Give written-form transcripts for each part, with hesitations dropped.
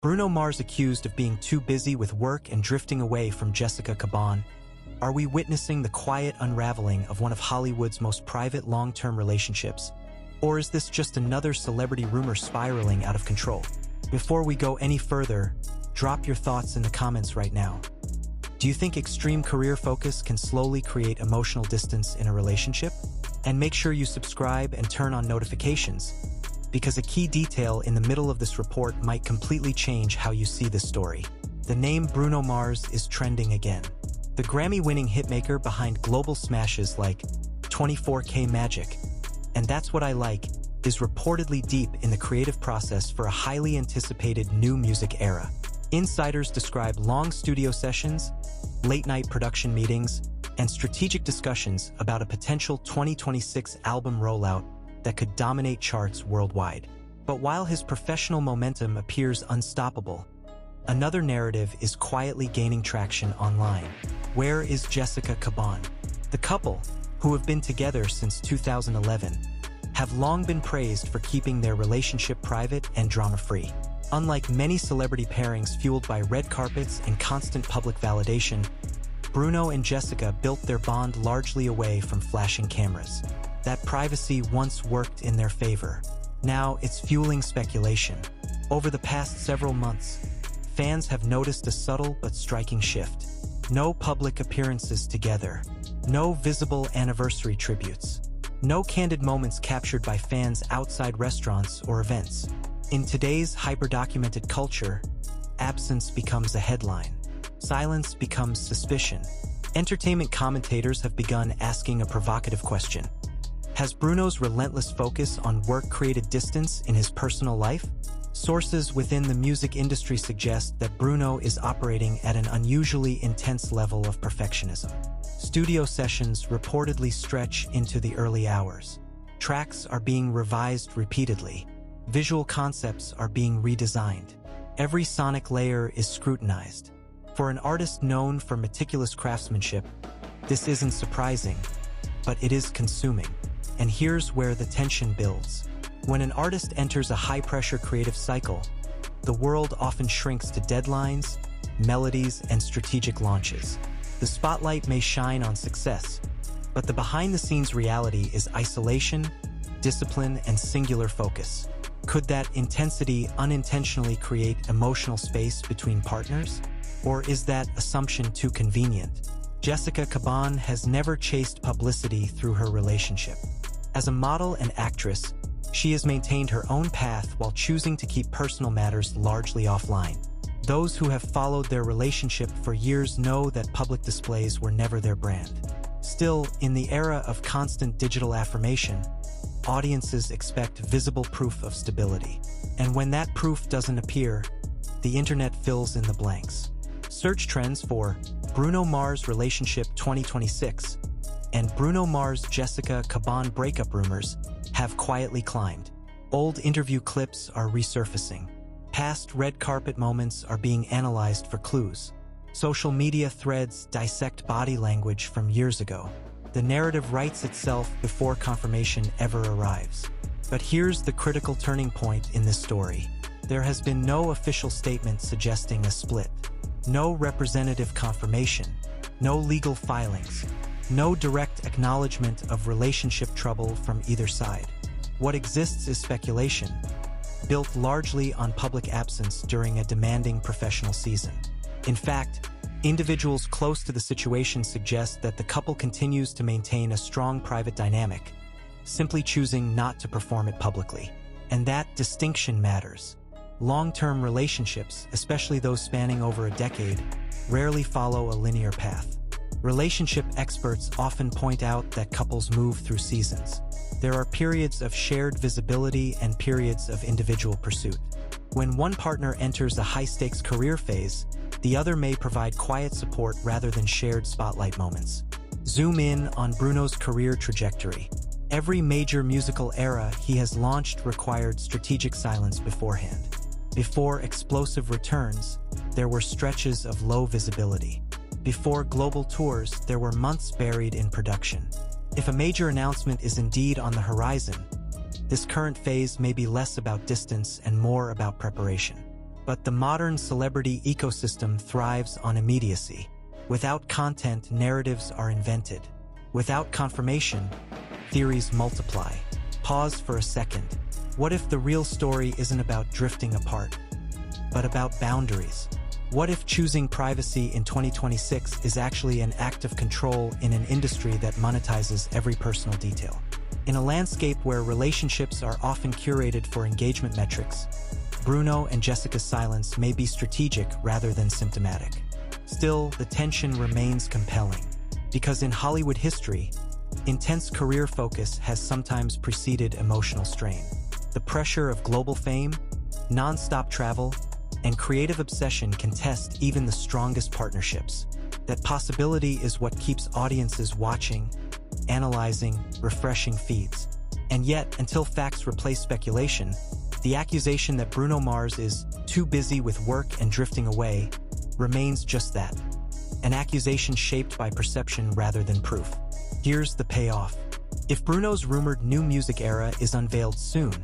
Bruno Mars accused of being too busy with work and drifting away from Jessica Caban. Are we witnessing the quiet unraveling of one of Hollywood's most private long-term relationships? Or is this just another celebrity rumor spiraling out of control? Before we go any further, drop your thoughts in the comments right now. Do you think extreme career focus can slowly create emotional distance in a relationship? And make sure you subscribe and turn on notifications, because a key detail in the middle of this report might completely change how you see this story. The name Bruno Mars is trending again. The Grammy-winning hitmaker behind global smashes like 24K Magic, and That's What I Like, is reportedly deep in the creative process for a highly anticipated new music era. Insiders describe long studio sessions, late-night production meetings, and strategic discussions about a potential 2026 album rollout that could dominate charts worldwide. But while his professional momentum appears unstoppable, another narrative is quietly gaining traction online. Where is Jessica Caban? The couple, who have been together since 2011, have long been praised for keeping their relationship private and drama-free. Unlike many celebrity pairings fueled by red carpets and constant public validation, Bruno and Jessica built their bond largely away from flashing cameras. That privacy once worked in their favor. Now it's fueling speculation. Over the past several months, fans have noticed a subtle but striking shift. No public appearances together. No visible anniversary tributes. No candid moments captured by fans outside restaurants or events. In today's hyper-documented culture, absence becomes a headline. Silence becomes suspicion. Entertainment commentators have begun asking a provocative question. Has Bruno's relentless focus on work created distance in his personal life? Sources within the music industry suggest that Bruno is operating at an unusually intense level of perfectionism. Studio sessions reportedly stretch into the early hours. Tracks are being revised repeatedly. Visual concepts are being redesigned. Every sonic layer is scrutinized. For an artist known for meticulous craftsmanship, this isn't surprising, but it is consuming. And here's where the tension builds. When an artist enters a high-pressure creative cycle, the world often shrinks to deadlines, melodies, and strategic launches. The spotlight may shine on success, but the behind-the-scenes reality is isolation, discipline, and singular focus. Could that intensity unintentionally create emotional space between partners? Or is that assumption too convenient? Jessica Caban has never chased publicity through her relationship. As a model and actress, she has maintained her own path while choosing to keep personal matters largely offline. Those who have followed their relationship for years know that public displays were never their brand. Still, in the era of constant digital affirmation, audiences expect visible proof of stability. And when that proof doesn't appear, the internet fills in the blanks. Search trends for Bruno Mars relationship 2026 and Bruno Mars Jessica Caban breakup rumors have quietly climbed. Old interview clips are resurfacing. Past red carpet moments are being analyzed for clues. Social media threads dissect body language from years ago. The narrative writes itself before confirmation ever arrives. But here's the critical turning point in this story. There has been no official statement suggesting a split. No representative confirmation. No legal filings. No direct acknowledgement of relationship trouble from either side. What exists is speculation, built largely on public absence during a demanding professional season. In fact, individuals close to the situation suggest that the couple continues to maintain a strong private dynamic, simply choosing not to perform it publicly. And that distinction matters. Long-term relationships, especially those spanning over a decade, rarely follow a linear path. Relationship experts often point out that couples move through seasons. There are periods of shared visibility and periods of individual pursuit. When one partner enters a high-stakes career phase, the other may provide quiet support rather than shared spotlight moments. Zoom in on Bruno's career trajectory. Every major musical era he has launched required strategic silence beforehand. Before explosive returns, there were stretches of low visibility. Before global tours, there were months buried in production. If a major announcement is indeed on the horizon, this current phase may be less about distance and more about preparation. But the modern celebrity ecosystem thrives on immediacy. Without content, narratives are invented. Without confirmation, theories multiply. Pause for a second. What if the real story isn't about drifting apart, but about boundaries? What if choosing privacy in 2026 is actually an act of control in an industry that monetizes every personal detail? In a landscape where relationships are often curated for engagement metrics, Bruno and Jessica's silence may be strategic rather than symptomatic. Still, the tension remains compelling, because in Hollywood history, intense career focus has sometimes preceded emotional strain. The pressure of global fame, non-stop travel, and creative obsession can test even the strongest partnerships. That possibility is what keeps audiences watching, analyzing, refreshing feeds. And yet, until facts replace speculation, the accusation that Bruno Mars is too busy with work and drifting away remains just that, an accusation shaped by perception rather than proof. Here's the payoff. If Bruno's rumored new music era is unveiled soon,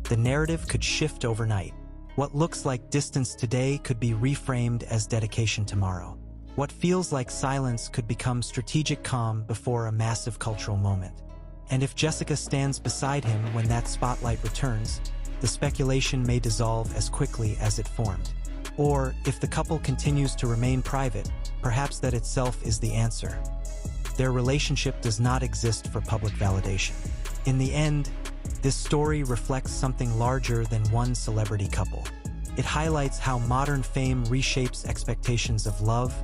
the narrative could shift overnight. What looks like distance today could be reframed as dedication tomorrow. What feels like silence could become strategic calm before a massive cultural moment. And if Jessica stands beside him when that spotlight returns, the speculation may dissolve as quickly as it formed. Or, if the couple continues to remain private, perhaps that itself is the answer. Their relationship does not exist for public validation. In the end, this story reflects something larger than one celebrity couple. It highlights how modern fame reshapes expectations of love,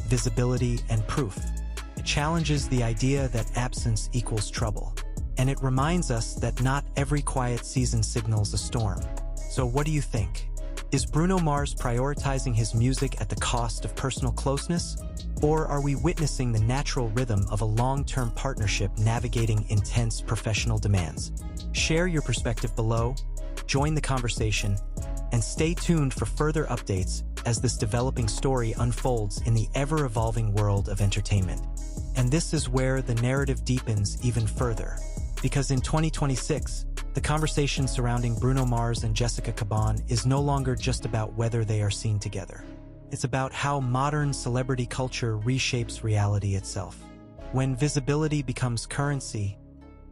visibility, and proof. It challenges the idea that absence equals trouble. And it reminds us that not every quiet season signals a storm. So what do you think? Is Bruno Mars prioritizing his music at the cost of personal closeness? Or are we witnessing the natural rhythm of a long-term partnership navigating intense professional demands? Share your perspective below, join the conversation, and stay tuned for further updates as this developing story unfolds in the ever-evolving world of entertainment. And this is where the narrative deepens even further. Because in 2026, the conversation surrounding Bruno Mars and Jessica Caban is no longer just about whether they are seen together. It's about how modern celebrity culture reshapes reality itself. When visibility becomes currency,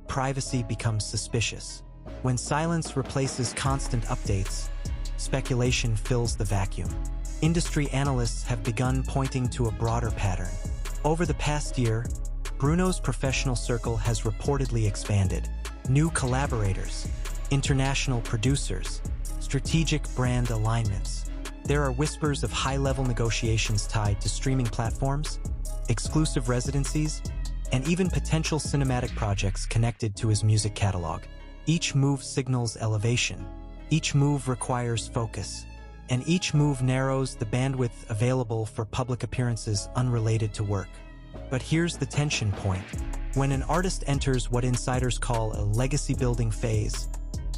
privacy becomes suspicious. When silence replaces constant updates, speculation fills the vacuum. Industry analysts have begun pointing to a broader pattern. Over the past year, Bruno's professional circle has reportedly expanded. New collaborators, international producers, strategic brand alignments. There are whispers of high-level negotiations tied to streaming platforms, exclusive residencies, and even potential cinematic projects connected to his music catalog. Each move signals elevation. Each move requires focus. And each move narrows the bandwidth available for public appearances unrelated to work. But here's the tension point. When an artist enters what insiders call a legacy-building phase,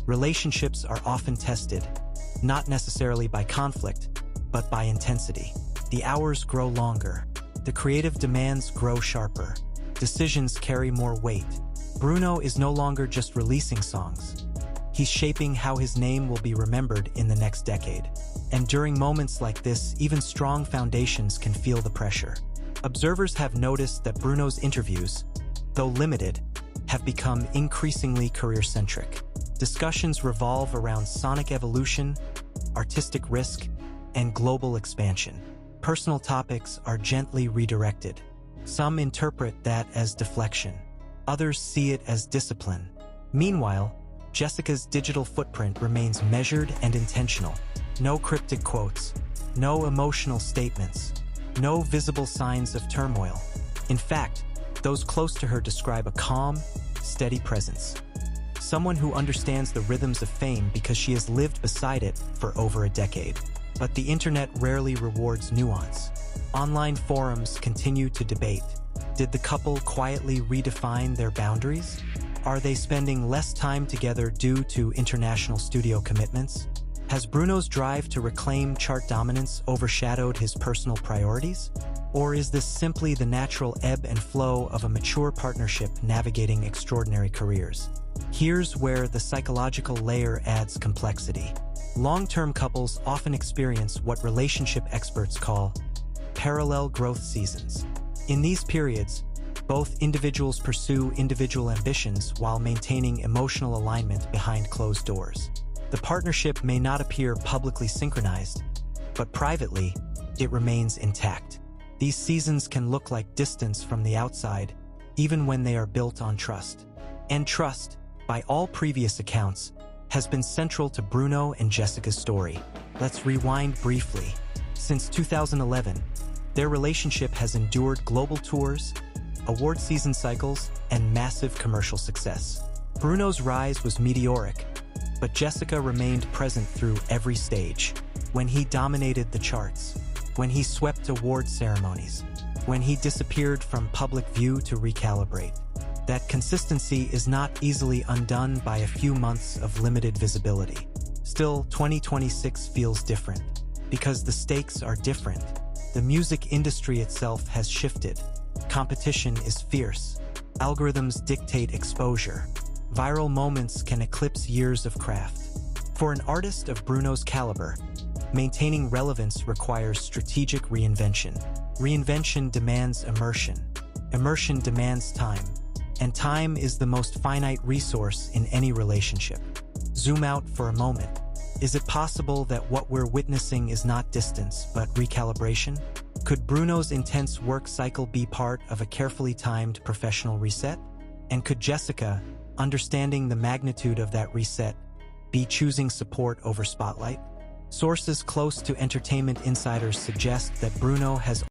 relationships are often tested, not necessarily by conflict, but by intensity. The hours grow longer. The creative demands grow sharper. Decisions carry more weight. Bruno is no longer just releasing songs. He's shaping how his name will be remembered in the next decade. And during moments like this, even strong foundations can feel the pressure. Observers have noticed that Bruno's interviews, though limited, have become increasingly career-centric. Discussions revolve around sonic evolution, artistic risk, and global expansion. Personal topics are gently redirected. Some interpret that as deflection. Others see it as discipline. Meanwhile, Jessica's digital footprint remains measured and intentional. No cryptic quotes, no emotional statements, no visible signs of turmoil. In fact, those close to her describe a calm, steady presence. Someone who understands the rhythms of fame because she has lived beside it for over a decade. But the internet rarely rewards nuance. Online forums continue to debate. Did the couple quietly redefine their boundaries? Are they spending less time together due to international studio commitments? Has Bruno's drive to reclaim chart dominance overshadowed his personal priorities? Or is this simply the natural ebb and flow of a mature partnership navigating extraordinary careers? Here's where the psychological layer adds complexity. Long-term couples often experience what relationship experts call parallel growth seasons. In these periods, both individuals pursue individual ambitions while maintaining emotional alignment behind closed doors. The partnership may not appear publicly synchronized, but privately, it remains intact. These seasons can look like distance from the outside, even when they are built on trust. And trust, by all previous accounts, has been central to Bruno and Jessica's story. Let's rewind briefly. Since 2011, their relationship has endured global tours, award season cycles, and massive commercial success. Bruno's rise was meteoric, but Jessica remained present through every stage. When he dominated the charts, when he swept award ceremonies, when he disappeared from public view to recalibrate. That consistency is not easily undone by a few months of limited visibility. Still, 2026 feels different, because the stakes are different. The music industry itself has shifted. Competition is fierce. Algorithms dictate exposure. Viral moments can eclipse years of craft. For an artist of Bruno's caliber, maintaining relevance requires strategic reinvention. Reinvention demands immersion. Immersion demands time. And time is the most finite resource in any relationship. Zoom out for a moment. Is it possible that what we're witnessing is not distance, but recalibration? Could Bruno's intense work cycle be part of a carefully timed professional reset? And could Jessica, understanding the magnitude of that reset, be choosing support over spotlight? Sources close to entertainment insiders suggest that Bruno has